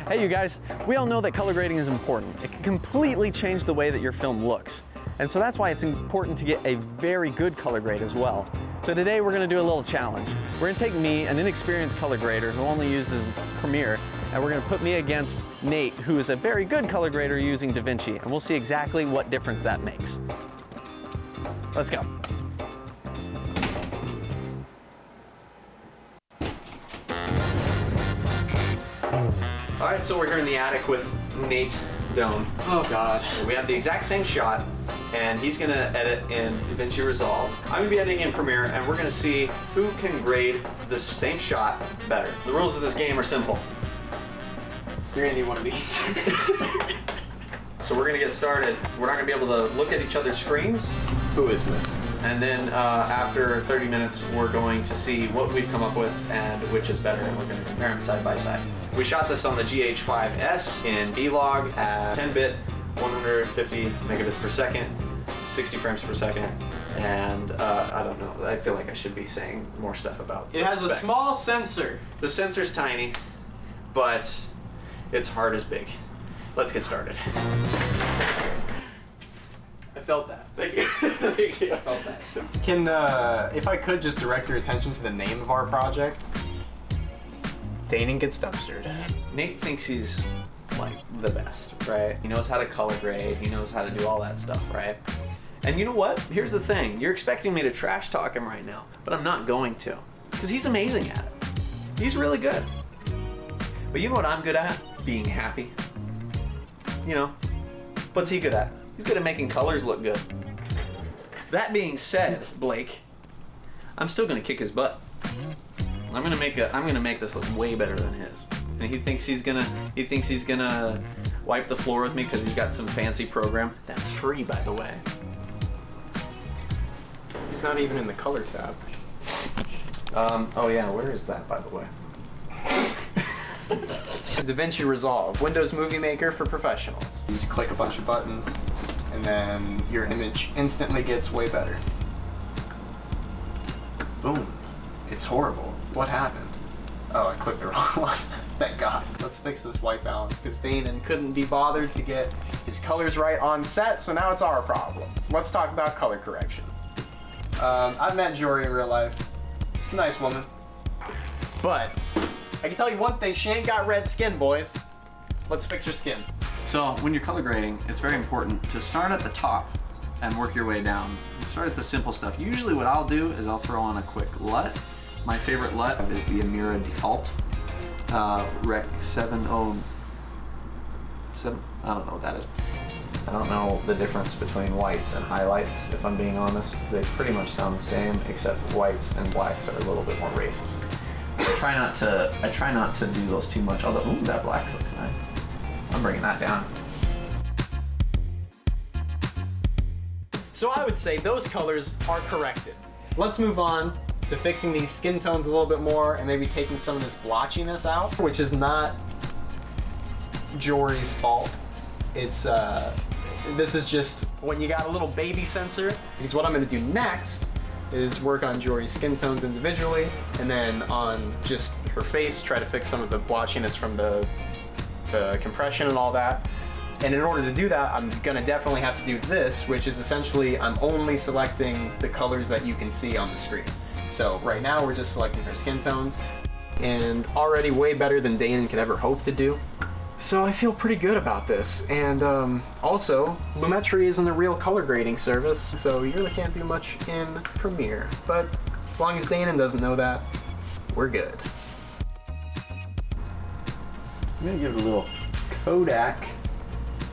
Hey you guys, we all know that color grading is important. It can completely change the way that your film looks. And so that's why it's important to get a very good color grade as well. So today we're gonna do a little challenge. We're gonna take me, an inexperienced color grader who only uses Premiere, and we're gonna put me against Nate, who is a very good color grader using DaVinci, and we'll see exactly what difference that makes. Let's go. All right, so we're here in the attic with Nate Doan. Oh God. We have the exact same shot, and he's gonna edit in DaVinci Resolve. I'm gonna be editing in Premiere, and we're gonna see who can grade the same shot better. The rules of this game are simple. You're gonna need one of these. So we're gonna get started. We're not gonna be able to look at each other's screens. Who is this? And then after 30 minutes, we're going to see what we've come up with and which is better, and we're gonna compare them side by side. We shot this on the GH5S in V-Log at 10-bit, 150 megabits per second, 60 frames per second, and I don't know, I feel like I should be saying more stuff about it. Has specs. A small sensor. The sensor's tiny, but its heart is big. Let's get started. I felt that. Thank you. Thank you. I felt that. Can, if I could just direct your attention to the name of our project? Daynen gets dumpstered. Nate thinks he's like the best, right? He knows how to color grade, he knows how to do all that stuff, right? And you know what? Here's the thing. You're expecting me to trash talk him right now, but I'm not going to. Because he's amazing at it. He's really good. But you know what I'm good at? Being happy. You know, what's he good at? He's good at making colors look good. That being said, Blake, I'm still gonna kick his butt. I'm gonna make this look way better than his. And he thinks he's gonna wipe the floor with me because he's got some fancy program. That's free, by the way. He's not even in the color tab. Oh yeah, where is that, by the way? DaVinci Resolve, Windows Movie Maker for professionals. You just click a bunch of buttons, and then your image instantly gets way better. Boom. It's horrible. What happened? Oh, I clicked the wrong one. Thank God. Let's fix this white balance, because Daynen couldn't be bothered to get his colors right on set, so now it's our problem. Let's talk about color correction. I've met Jory in real life. She's a nice woman. But I can tell you one thing, she ain't got red skin, boys. Let's fix her skin. So when you're color grading, it's very important to start at the top and work your way down. Start at the simple stuff. Usually what I'll do is I'll throw on a quick LUT. My favorite LUT is the Amira Default Rec 707. I don't know what that is. I don't know the difference between whites and highlights, if I'm being honest. They pretty much sound the same, except whites and blacks are a little bit more racist. I try not to do those too much, although, ooh, that black looks nice. I'm bringing that down. So I would say those colors are corrected. Let's move on to fixing these skin tones a little bit more and maybe taking some of this blotchiness out, which is not Jory's fault. It's, this is just when you got a little baby sensor, because what I'm gonna do next is work on Jory's skin tones individually, and then on just her face, try to fix some of the blotchiness from the compression and all that. And in order to do that, I'm gonna definitely have to do this, which is essentially I'm only selecting the colors that you can see on the screen. So right now we're just selecting her skin tones, and already way better than Daynen could ever hope to do. So I feel pretty good about this. And also, Lumetri isn't a real color grading service, so you really can't do much in Premiere. But as long as Daynen doesn't know that, we're good. I'm gonna give it a little Kodak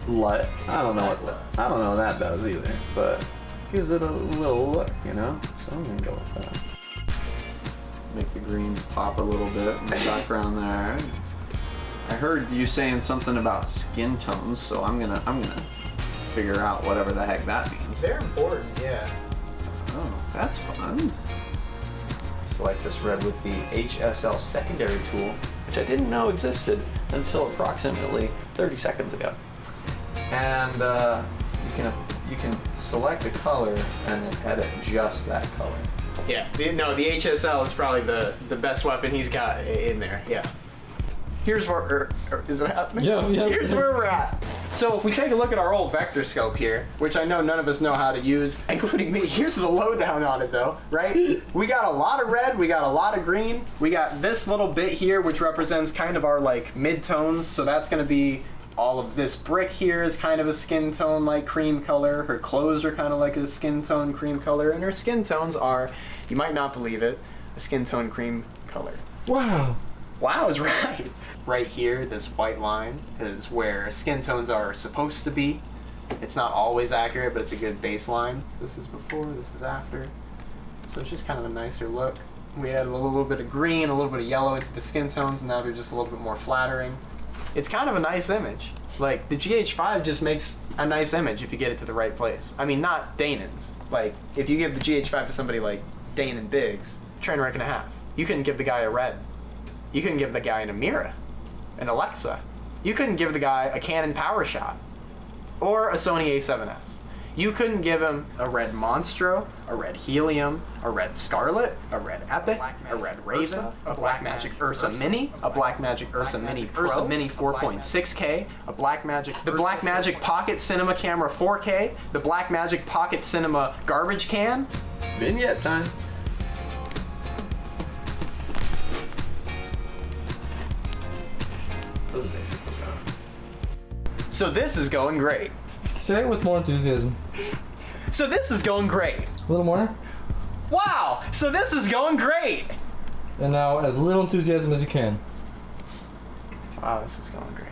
LUT. I don't know what that does either, but gives it a little look, you know? So I'm gonna go with that. Make the greens pop a little bit in the background there. I heard you saying something about skin tones, so I'm gonna figure out whatever the heck that means. They're important, yeah. Oh, that's fun. Select this red with the HSL secondary tool, which I didn't know existed until approximately 30 seconds ago. And you can select a color and then edit just that color. Yeah, the HSL is probably the best weapon he's got in there, yeah. here's where, is it happening? Yeah. Here's where we're at. So if we take a look at our old vector scope here, which I know none of us know how to use, including me, here's the lowdown on it though, right? We got a lot of red, we got a lot of green, we got this little bit here which represents kind of our like mid-tones, so that's gonna be all of this brick here is kind of a skin tone like cream color, her clothes are kind of like a skin tone cream color, and her skin tones are, you might not believe it, a skin tone cream color. Wow. Wow is right. Right here, this white line is where skin tones are supposed to be. It's not always accurate, but it's a good baseline. This is before, this is after. So it's just kind of a nicer look. We add a little bit of green, a little bit of yellow into the skin tones, and now they're just a little bit more flattering. It's kind of a nice image. Like, the GH5 just makes a nice image if you get it to the right place. I mean, not Daynen's. Like, if you give the GH5 to somebody like Daynen Biggs, train wreck and a half. You couldn't give the guy a red. You couldn't give the guy an Amira, an Alexa. You couldn't give the guy a Canon PowerShot or a Sony A7S. You couldn't give him a red Monstro, a red Helium, a red Scarlet, a red Epic, a red Raven, a Blackmagic Ursa Mini, a Blackmagic Ursa Mini Pro, Ursa Mini 4.6K, the Blackmagic Pocket Cinema Camera 4K, the Blackmagic Pocket Cinema Garbage Can. Vignette time. That's basically done. So this is going great. Say it with more enthusiasm. So this is going great. A little more. Wow, so this is going great. And now as little enthusiasm as you can. Wow, this is going great.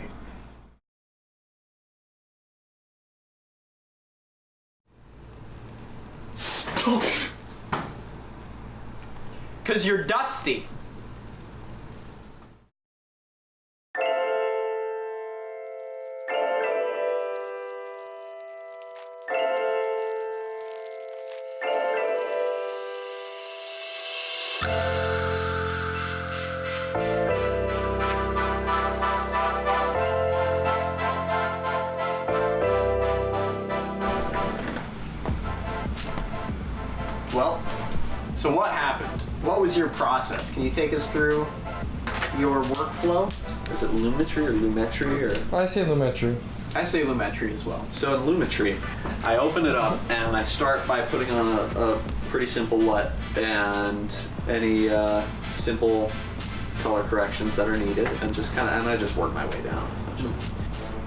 Cause you're dusty. Well, so what happened? What was your process? Can you take us through your workflow? Is it Lumetri or Lumetri or? I say Lumetri. I say Lumetri as well. So in Lumetri, I open it up and I start by putting on a pretty simple LUT and any simple color corrections that are needed, and just I just work my way down essentially.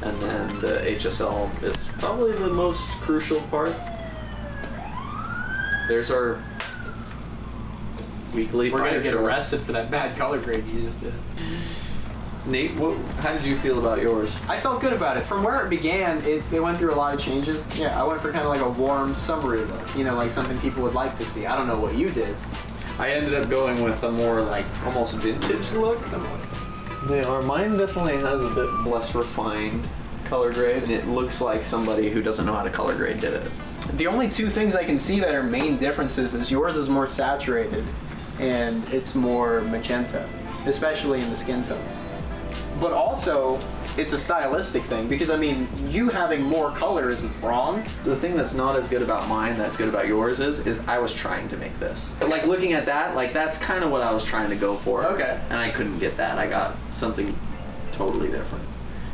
And then the HSL is probably the most crucial part. There's our weekly We're fire gonna get chart. arrested for that bad color grade you just did. Nate, how did you feel about yours? I felt good about it. From where it began, it went through a lot of changes. Yeah, I went for kind of like a warm, summery look. You know, like something people would like to see. I don't know what you did. I ended up going with a more like almost vintage look. Mine definitely has a bit less refined color grade, and it looks like somebody who doesn't know how to color grade did it. The only two things I can see that are main differences is yours is more saturated and it's more magenta, especially in the skin tones. But also, it's a stylistic thing, because I mean, you having more color isn't wrong. The thing that's not as good about mine that's good about yours is I was trying to make this. But like looking at that, like that's kind of what I was trying to go for. Okay. And I couldn't get that. I got something totally different.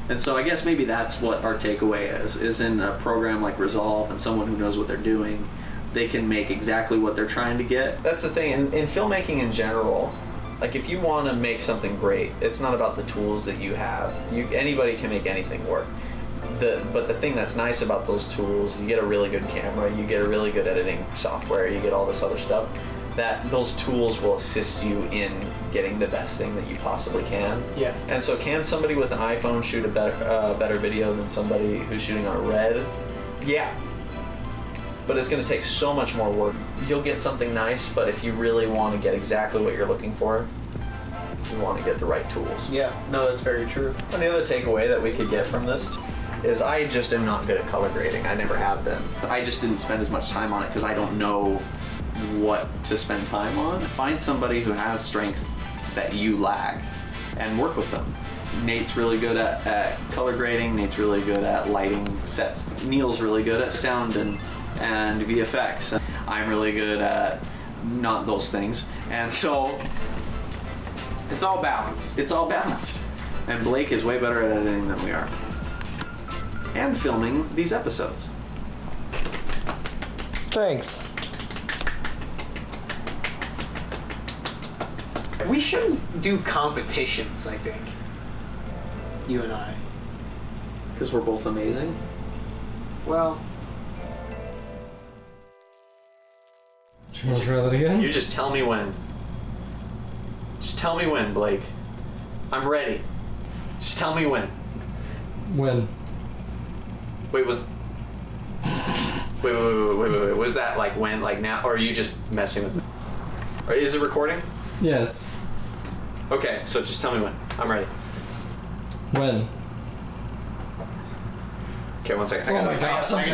And so I guess maybe that's what our takeaway is in a program like Resolve and someone who knows what they're doing, they can make exactly what they're trying to get. That's the thing, in filmmaking in general, like if you want to make something great, it's not about the tools that you have. Anybody can make anything work. But the thing that's nice about those tools, you get a really good camera, you get a really good editing software, you get all this other stuff, that those tools will assist you in getting the best thing that you possibly can. Yeah. And so can somebody with an iPhone shoot a better video than somebody who's shooting on a Red? Yeah. But it's going to take so much more work. You'll get something nice, but if you really want to get exactly what you're looking for, you want to get the right tools. Yeah, no, that's very true. And the other takeaway that we could get from this is I just am not good at color grading. I never have been. I just didn't spend as much time on it because I don't know what to spend time on. Find somebody who has strengths that you lack and work with them. Nate's really good at color grading. Nate's really good at lighting sets. Neil's really good at sound and VFX. I'm really good at not those things. And so It's all balanced. it's all balanced. And Blake is way better at editing than we are. And filming these episodes. Thanks. We shouldn't do competitions, I think. You and I. Because we're both amazing. Well, Do you want to try that again? You just tell me when. Just tell me when, Blake. I'm ready. Just tell me when. When? Wait, Wait. Was that like when, like now, or are you just messing with me? Or is it recording? Yes. Okay, so just tell me when. I'm ready. When? Okay, 1 second. Oh my gosh, I'm